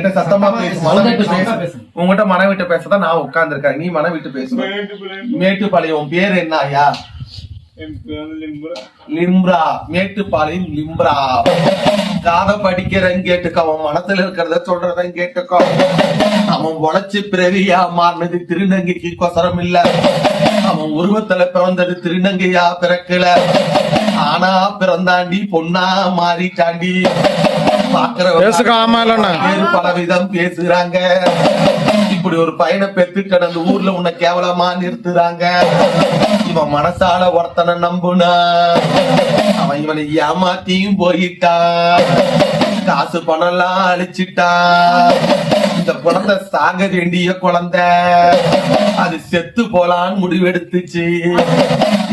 என்கிட்ட சத்தமா பேசு, மனம் விட்டு பேசு. உங்ககிட்ட மனம் விட்டு பேசதான் நான் உட்கார்ந்து இருக்கேன். நீ மனம் விட்டு பேசு. மேட்டுப்பாளையம். உன் பேர் என்ன ஐயா? லிம்ரா. மேட்டுப்பாளையம் லிம்ரா. காத படிக்கிறேன்னு கேட்டுக்கோ, அவன் மனசுல இருக்கிறத சொல்றதான் கேட்டுக்கோ. அவன் உழைச்சு பிறவியா மாறினது திருநங்கைக்கு கொசரம் இல்ல. அவன் உருவத்துல பிறந்தது திருநங்கையா பிறக்கல. ஆனா பிறந்தாண்டி பொண்ணா மாறிட்டாண்டி. பாக்குறவங்க பலவிதம் பேசுறாங்க. இப்படி ஒரு பையனை பெற்று கடந்த ஊர்ல உன்னை கேவலமா நிறுத்துறாங்க. இவன் மனசால ஒருத்தனை நம்புனா அவன் இவனை ஏமாத்தியும் போயிட்டான். காசு பணம் எல்லாம் அழிச்சிட்டான். இந்த குழந்தை சாக வேண்டிய குழந்தை, அது செத்து போலான்னு முடிவெடுத்துச்சு.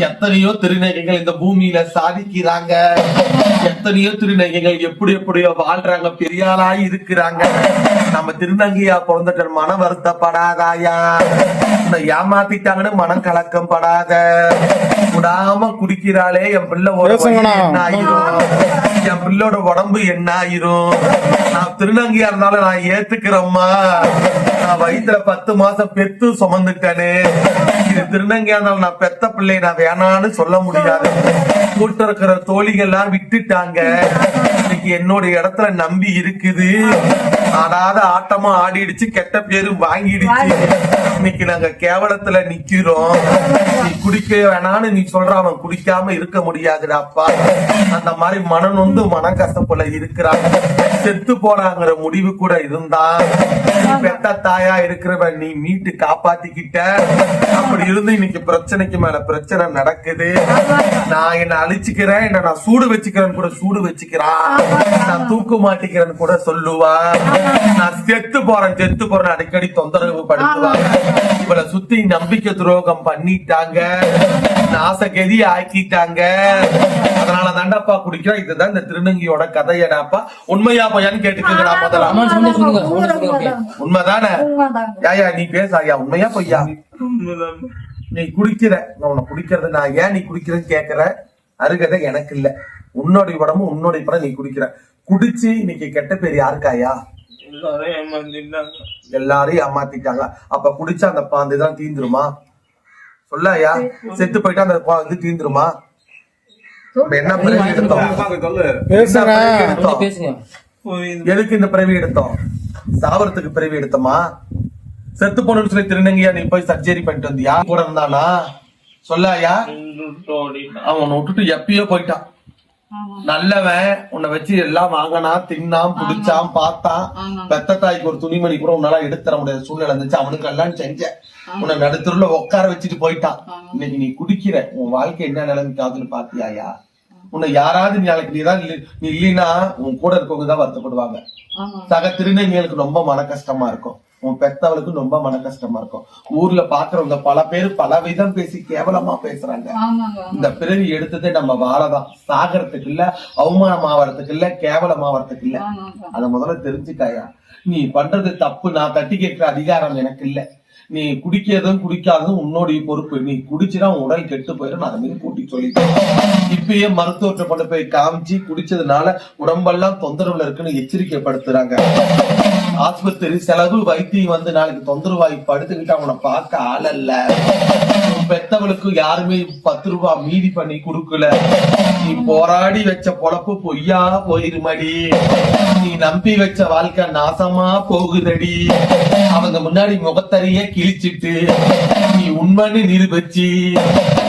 எத்தனையோ திருநங்கைகள் இந்த பூமியில சாதிக்கிறாங்க. எத்தனையோ திருநங்கைகள் எப்படி எப்படியோ வாழ்றாங்க, பெரியாளாய் இருக்கிறாங்க. நம்ம திருநங்கையா பிறந்த மனம் வருத்தப்படாதாயா? உன்னை ஏமாத்திட்டாங்கன்னு மனம் கலக்கம் படாத. விடாம குடிக்கிறாளே என் பிள்ளை என்ன ஆயிரும்? என் பிள்ளோட உடம்பு என்ன ஆயிரும்? நான் திருநங்கையா இருந்தாலும் நான் ஏத்துக்கிறேம்மா. நான் வயிற்றுல 10 மாசம் பெத்து சுமந்துட்டேனே. இது திருநங்கையா இருந்தாலும் நான் பெத்த பிள்ளை நான் வேணான்னு சொல்ல முடியாது. கூட்ட இருக்கிற தோழிகள்லாம் விட்டுட்டாங்க. இன்னைக்கு என்னோட இடத்துல நம்பி இருக்குது. ஆடாத ஆட்டமா ஆடிடுச்சு, கெட்ட பேரும் வாங்கிடுச்சு. இன்னைக்கு நாங்க கேவலத்துல நிக்கிறோம். நீ குடிக்க வேணான்னு நீ சொல்ற, அவன் குடிக்காம இருக்க முடியாதுடாப்பா. அந்த மாதிரி மனம் நொந்து மன கஷ்டப்பட இருக்கிறாங்க. செத்து போறாங்கிற முடிவு கூட இருந்தா பெத்த தாயா இருக்கிறவன் நீ மீட்டு காப்பாத்திக்கிட்ட. அப்படி இருந்து இன்னைக்கு பிரச்சனைக்கு மேல பிரச்சனை நடக்குது. நான் என்ன அழிச்சுக்கிறேன், என்ன நான் சூடு வச்சுக்கிறேன்னு கூட சூடு வச்சுக்கிறான். நான் தூக்கு மாட்டிக்கிறேன்னு கூட சொல்லுவா. நான் செத்து போறேன் அடிக்கடி தொந்தரவு படுத்துவாங்க. இவளை சுத்தி நம்பிக்கை துரோகம் பண்ணிட்டாங்க, நாசகதி ஆக்கிட்டாங்க. அதனால தாண்டாப்பா குடிக்கிறேன். இதுதான் இந்த திருநங்கையோட கதையடாப்பா. உண்மையா பையான்னு கேட்டுக்கா முதல்ல. உண்மைதானே? யாயா நீ பேசாயா? உண்மையா பொய்யா? நீ குடிக்கிற, உன்னை குடிக்கிறது நான் ஏன் நீ குடிக்கிறேன்னு கேக்குற அருகதை எனக்கு இல்ல. உன்னோடைய உடம்பு உன்னோடைய படம். நீ குடிக்கிற, குடிச்சு இன்னைக்கு கெட்ட பேர் யாருக்காயா? எல்லாரையும் ஏமாத்திட்டாங்க. அப்ப குடிச்சா அந்த பாந்துதான் தீந்துருமா? சொல்லாயா? செத்து போயிட்டா அந்த பாந்து தீந்துருமா? என்ன பிறவி எடுத்தோம்? எதுக்கு இந்த பிறவி எடுத்தோம்? சாவரத்துக்கு பிறவி எடுத்தோமா? செத்து போனு சொல்லி திருநங்கையா நீ போய் சர்ஜரி பண்ணிட்டு வந்தியா? கூட இருந்தானா? சொல்லாயா? அவன் விட்டுட்டு எப்பயோ போயிட்டான். நல்லவன். உன்னை வச்சு எல்லாம் வாங்கினா, தின்னான், புடிச்சான், பார்த்தான். பெத்த தாய்க்கு ஒரு துணிமணி கூட உன்னால எடுத்துற முடியாத சூழ்நிலை இருந்துச்சு. அவனுக்கு எல்லாம் செஞ்ச. உன்னை நடுத்தருல உட்கார வச்சுட்டு போயிட்டான். இன்னைக்கு நீ குடிக்கிற, உன் வாழ்க்கை என்ன நிலைமைக்கு ஆகுதுன்னு பாத்தியாயா? உன்னை யாராவது நாளைக்கு நீ இல்லைன்னா உன் கூட இருக்கவங்க தான் வருத்தப்படுவாங்க. சக திருநங்கைகளுக்கு ரொம்ப மன கஷ்டமா இருக்கும். உன் பெத்தவளுக்கு ரொம்ப மன கஷ்டமா இருக்கும். ஊர்ல பாக்குறவங்க பல பேர் பல விதம் பேசி கேவலமா பேசுறாங்க. இந்த பிறவி எடுத்ததே நம்ம வாழதான். சாகரத்துக்கு இல்ல, அவமானம் ஆவறதுக்கு இல்ல, கேவலம் ஆவறதுக்கு இல்ல. அத முதல்ல தெரிஞ்சுட்டாயா? நீ பண்றது தப்பு. நான் தட்டி கேட்கிற அதிகாரம் எனக்கு இல்ல. நீ குடிக்கிறதும் குடிக்காததும் உன்னோடைய பொறுப்பு. நீ குடிச்சுனா உடல் கெட்டு போயிடும். நான் அதை கூட்டி சொல்லிட்டேன். இப்பயே மருத்துவத்தை கொண்டு போய் காமிச்சு குடிச்சதுனால உடம்பெல்லாம் தொந்தரவுல இருக்குன்னு எச்சரிக்கைப்படுத்துறாங்க. ஆஸ்பத்திரி செலவு, வைத்தியம் வந்து நாளைக்கு தொந்தரவாய் படுத்துக்கிட்டு அவனை பார்க்க ஆள் அல்ல. பெத்தவளுக்கு யாருமே 10 ரூபாய் மீதி பண்ணி கொடுக்கல. நீ போராடி வச்ச பொழப்பு பொய்யா போயிருமடி. நீ நம்பி வச்ச வாழ்க்கை நாசமா போகுதடி. அவங்க முன்னாடி முகத்தறிய கிழிச்சிட்டு நீ உண்மைன்னு நிரூபிச்சு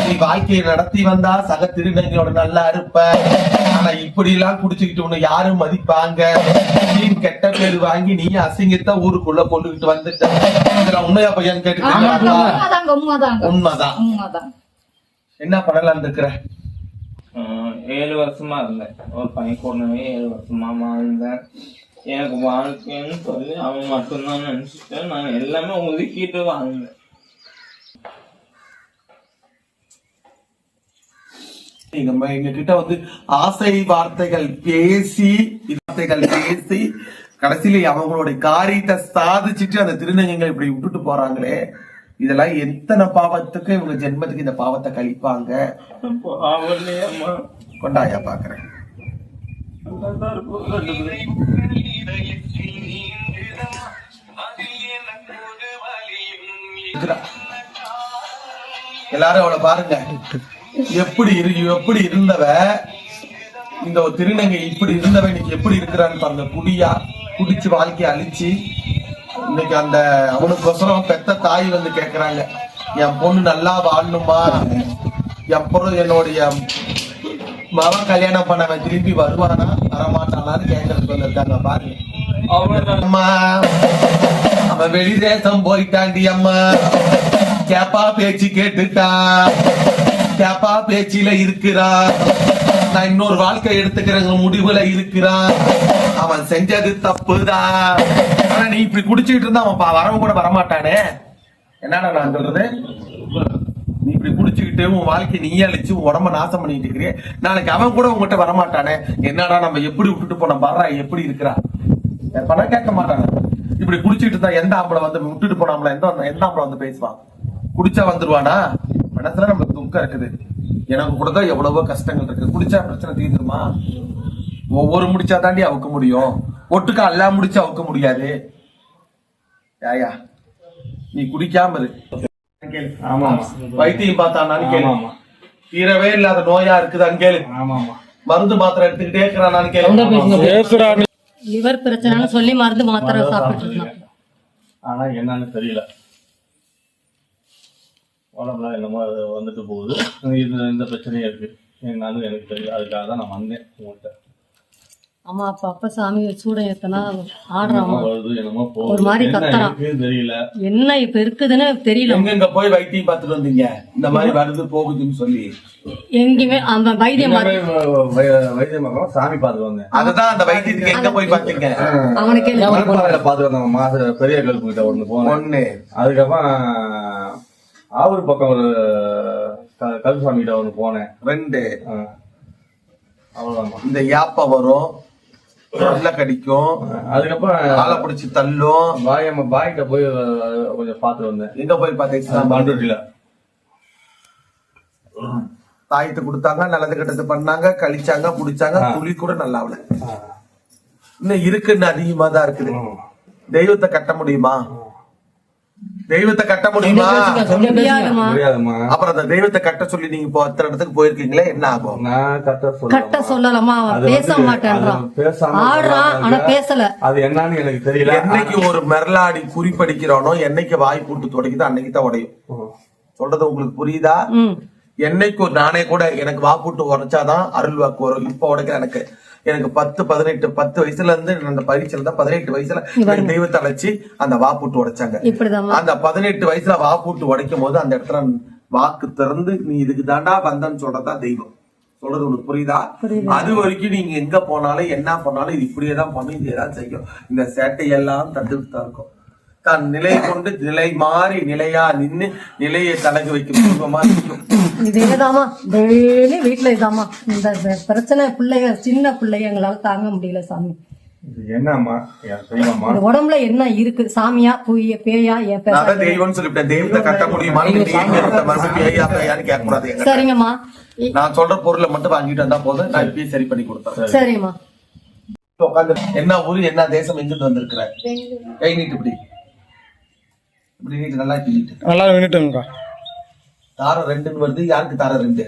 நீ வாழ்க்கையை நடத்தி வந்தா சக திருநங்கையோட நல்லா இருப்ப. ஆனா இப்படி எல்லாம் குடிச்சுக்கிட்டு உன்னை யாரும் மதிப்பாங்க? நீ கெட்ட பேரு வாங்கி நீ அசிங்கத்தை ஊருக்குள்ள கொண்டுகிட்டு வந்துட்ட. இதுல உண்மையா பையன் கேட்டுக்கிட்டு உண்மைதான். என்ன பண்ணலாம் இருக்கிற? 7 வருஷமா இருந்தேன். ஒரு பையன் கொண்டவே 7 வருஷமா இருந்தேன். எனக்கு வாழ்க்கைன்னு சொல்லி அவன் மட்டும்தான் நினைச்சிட்டேன். நான் எல்லாமே ஒதுக்கிட்டு வாழ்ந்தேன். எங்க கிட்ட வந்து ஆசை வார்த்தைகள் பேசி கடைசியில அவங்களுடைய காரியத்தை சாதிச்சுட்டு அந்த திருநங்கைகள் இப்படி விட்டுட்டு போறாங்களே, இதெல்லாம் எத்தனை பாவத்துக்கு இவங்க ஜென்மத்துக்கு இந்த பாவத்தை கழிப்பாங்க. கொண்டாயா பாக்குறேன். இருக்கிறா. எல்லாரும் அவளை பாருங்க, எப்படி இருந்தவ, இந்த ஒரு திருநங்கை இப்படி இருந்தவ இன்னைக்கு எப்படி இருக்கிறான்னு பாருங்க. குடிச்சு வாழ்க்கையை அழிச்சு இன்னைக்கு அந்த அவனுக்கொசரம் பெத்த தாய் வந்து கேக்குறாங்க, என் பொண்ணு நல்லா வாழணுமா, எப்பறம் என்னுடைய மகன் கல்யாணம் பண்ணவன் திரும்பி வருவானா வரமாட்டானான்னு கேட்கறதுக்கு வந்திருக்காங்க பாருங்க. அம்மா அவன் வெளி தேசம் போயிட்டாண்டி அம்மா, கேப்பா பேச்சு கேட்டுட்டா, கேப்பா பேச்சில இருக்கிறான், நான் இன்னொரு வாழ்க்கை எடுத்துக்கிற முடிவுல இருக்கிறான், அவன் செஞ்சது தப்புதான். ஆனா நீ இப்படி குடிச்சுக்கிட்டு இருந்தா அவன் வரவும் கூட வரமாட்டானே. என்னடா நான் சொல்றது, நீ இப்படி குடிச்சுக்கிட்டு உன் வாழ்க்கை நீயே அழிச்சு உன் உடம்ப நாசம் பண்ணிட்டு இருக்கிறே, நாளைக்கு அவன் கூட உங்ககிட்ட வரமாட்டானே. என்னடா நம்ம எப்படி விட்டுட்டு போன பாடுறா எப்படி இருக்கிறா, பணம் கேட்க மாட்டானே. இப்படி குடிச்சுட்டு இருந்தா எந்த ஆம்பளை வந்து விட்டுட்டு போனாமல எந்த ஆம்பளை வந்து பேசுவான்? குடிச்சா வந்துருவானா? மனசுல நம்மளுக்கு துக்கம் இருக்குது. எனக்கு கூட தான் எவ்வளவோ கஷ்டங்கள் இருக்கு. குடிச்சா பிரச்சனை தீர்ந்துருமா? ஒவ்வொரு முடிச்சா தாண்டி அவுக்க முடியும், ஒட்டுக்கா எல்லாம் முடிச்சு அவுக்க முடியாது. யாயா நீ குடிக்காம இரு. வைத்தியம் பார்த்தான்னு கேளு, தீரவே இல்லாத நோயா இருக்குதான்னு கேளு, மருந்து மாத்திரை எடுத்துக்கிட்டே இருக்கிறான்னு கேளு. லிவர் பிரச்சனை சொல்லி மருந்து மாத்திரை சாப்பிட்டு இருந்தான். ஆனா என்னன்னு தெரியல, உடம்புலாம் என்னமோ வந்துட்டு போகுது. இந்த பிரச்சனையும் இருக்கு, என்னன்னு எனக்கு தெரியல. அதுக்காக தான் நான் வந்தேன் உங்கள்கிட்ட. ஆமா, அப்ப சாமி சூடம் ஏத்தனா ஆடுறான், என்னமோ ஒரு மாதிரி கத்துறான். தெரியல என்ன இப்ப இருக்குதுன்னு தெரியல. எங்க போய் வைத்தியம் பார்த்துட்டு வந்தீங்க? இந்த மாதிரி வருது போகுதுன்னு சொல்லி எங்கேயுமே அந்த வைத்தியம் வைத்தியம் சாமி பார்த்துட்டு வந்தேன். அதுதான் அந்த வைத்தியத்துக்கு எங்க போய் பாத்தீங்க? அவனுக்கு பார்த்து வந்தேன். மாச பெரிய கல்பு கிட்ட ஒண்ணு. அதுக்கப்புறம் ஆவூர் பக்கம் ஒரு கல்சாமி கிட்ட ஒண்ணு போனேன். 2 அவ்வளவுதான். இந்த யாப்ப வரும், நல்ல கடிக்கும், அதுக்கப்புறம் ஆளை பிடிச்சி தள்ளும். பாய்கிட்ட போய் கொஞ்சம் பார்த்து வந்தேன். எங்க போய் பாத்தீங்க? பண்ருட்டில தாயத்தை கொடுத்தாங்க, நல்லது கெட்டது பண்ணாங்க, கழிச்சாங்க, புடிச்சாங்க, துளி கூட நல்லா அவள. இன்னும் இருக்குன்னு அதிகமா தான் இருக்குது. தெய்வத்தை கட்ட முடியுமா? தெய்வத்தை கட்ட முடியுமா? முடியாதுமா. அப்புறம் அந்த தெய்வத்தை கட்ட சொல்லி நீங்க இப்போ அத்தனை இடத்துக்கு போயிருக்கீங்களே, என்ன ஆகும்? நான் கட்ட சொல்லலாமா? அவன் பேச மாட்டேன்றான், ஆடுறான் ஆனா பேசல. அது என்னன்னு எனக்கு தெரியல. என்னைக்கு ஒரு மெரலாடி குறிப்படிக்கிறானோ, என்னைக்கு வாய் போட்டு துடைக்குதோ அன்னைக்கு தான் உடையும். சொல்றது உங்களுக்கு புரியுதா? என்னைக்கு நானே கூட எனக்கு வா போட்டு உடைச்சாதான் அருள் வாக்கு வரும். இப்ப உடைக்கிற எனக்கு 10 வயசுல இருந்து அந்த பரீட்சையில தான் 18 வயசுல தெய்வத்தை அழைச்சி அந்த வா போட்டு உடைச்சாங்க. அந்த 18 வயசுல வா போட்டு உடைக்கும் போது அந்த இடத்துல வாக்கு திறந்து நீ இதுக்கு தாண்டா வந்தன்னு சொல்றதா தெய்வம். சொல்றது உனக்கு புரியுதா? அது வரைக்கும் நீங்க எங்க போனாலும் என்ன பண்ணாலும் இது இப்படியேதான் பண்ணும், இதேதான் செய்யும். இந்த சேட்டையெல்லாம் தடுத்து தான் இருக்கும். தான் நிலை கொண்டு நிலை மாறி நிலையா நின்னு நிலையை தலகு வைக்கும். இதேதாமா டெய்லி வீட்டுல இதாமா இந்த பிரச்சனை. பிள்ளைங்க சின்ன பிள்ளைங்க எங்களால தாங்க முடியல சாமி. என்னம்மா உடம்புல என்ன இருக்கு? சாமியா பேயா? தெய்வம் சொல்லிவிட்டேன். தெய்வத்தை கட்ட முடியுமா? கேட்க கூடாது. சரிங்கம்மா, நான் சொல்ற பொருளை மட்டும் வாங்கிட்டு வந்தா போதும், நான் இப்பயே சரி பண்ணி கொடுத்தேன். சரிம்மா. என்ன ஊரு என்ன தேசம் எங்கிட்டு வந்திருக்கிற? கை நீட்டு இப்படி இப்படி நீட்டு நல்லா நீட்டு நல்லா நின்னுட்டுங்கக்கா. தாரம் 2 வருது. யாருக்கு தாரம் 2?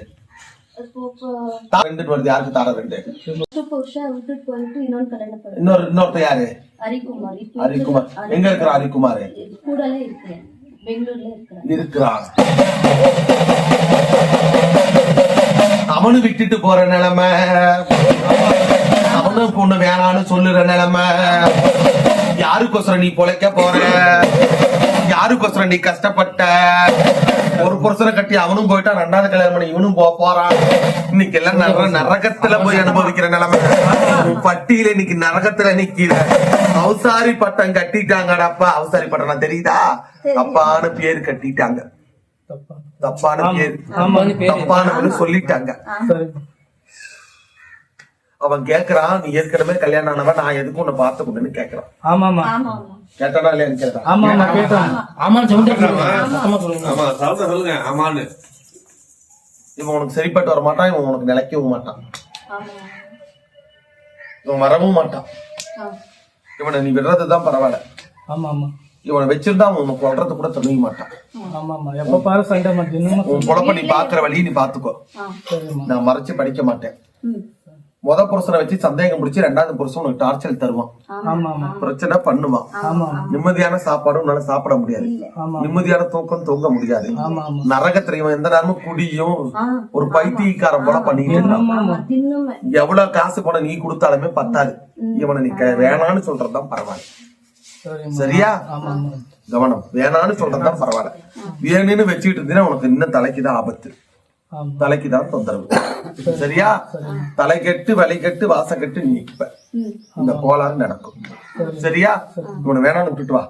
2 வருது. யாருக்கு தாரம் 2? இன்னொருத்த யாரு? ஹரிக்குமார். எங்க இருக்கிற ஹரிக்குமார்? இருக்கிறான். அவனு விட்டுட்டு போற நிலைமை, அவனும் பொண்ணு வேணான்னு சொல்லுற நிலைமை. யாருக்கோசரம் நீ பொழைக்க போற? யாருக்கோசரம் நீ கஷ்டப்பட்ட? ஒரு புருஷனை கட்டி அவனும் போயிட்டா, 2வது கல்யாணம் பண்ணி இவனும் போறான். இன்னைக்கு எல்லாம் நரகத்துல போய் அனுபவிக்கிற நிலைமை. பட்டியல இன்னைக்கு நரகத்துல நிக்கிற. அவசாரி பட்டம் கட்டிட்டாங்கடாப்பா. அவசாரி பட்டம் தெரியுதா? தப்பான பேரு கட்டிட்டாங்க. தப்பான பேரு, தப்பான சொல்லிட்டாங்க. அவன் கேக்குறான், நீ ஏற்கனவே கல்யாணம் ஆனவன், நான் எதுக்கும் உன்னை பார்த்து கொண்டுன்னு கேக்குறான். ஆமாமா கேட்டானா இல்லையான்னு கேட்டான். ஆமா கேட்டான். ஆமான்னு சொல்லுங்க. ஆமான்னு இவன் உனக்கு சரிப்பட்டு வர மாட்டான். இவன் உனக்கு நிலைக்கவும் மாட்டான். இவன் வரவும் மாட்டான். இவனை நீ விடுறதுதான் பரவாயில்ல. ஆமா ஆமா இவனை வச்சிருந்தா அவன் உன்னை கொல்றது கூட துணிய மாட்டான். ஆமாமா எப்ப பாரு சண்டை மாட்டேன். உன் பொழப்ப நீ பாக்குற வழி நீ பாத்துக்கோ. நான் மறைச்சு படிக்க மாட்டேன். முத புருஷனை வச்சு சந்தேகம் பிடிச்சி ரெண்டாவது புருஷன் உனக்கு டார்ச்சர் தருவான், பிரச்சனை பண்ணுவான். நிம்மதியான சாப்பாடும் உன்னால சாப்பிட முடியாது, நிம்மதியான தூக்கம் தூங்க முடியாது. நரகத்துல இவன் எந்த நேரமும் குடியும் ஒரு பைத்தியக்காரன் போல பண்ணிட்டு இருந்தான். எவ்வளவு காசு பணம் நீ கொடுத்தாலுமே பத்தாது. இவனை நீ வேணான்னு சொல்றதுதான் பரவாயில்ல. சரியா? கவனம். வேணான்னு சொல்றதுதான் பரவாயில்ல. வேணும்னு வச்சுக்கிட்டு இருந்தீங்கன்னா உனக்கு இன்னும் தலைக்குதான் ஆபத்து, தலைக்குதான் தொந்தரவு. சரியா? தலை கெட்டு வலி கெட்டு வாசம் கெட்டு நீப்ப இந்த கோளாறு நடக்கும். சரியா? உனக்கு வேணான்னு விட்டுட்டு வா.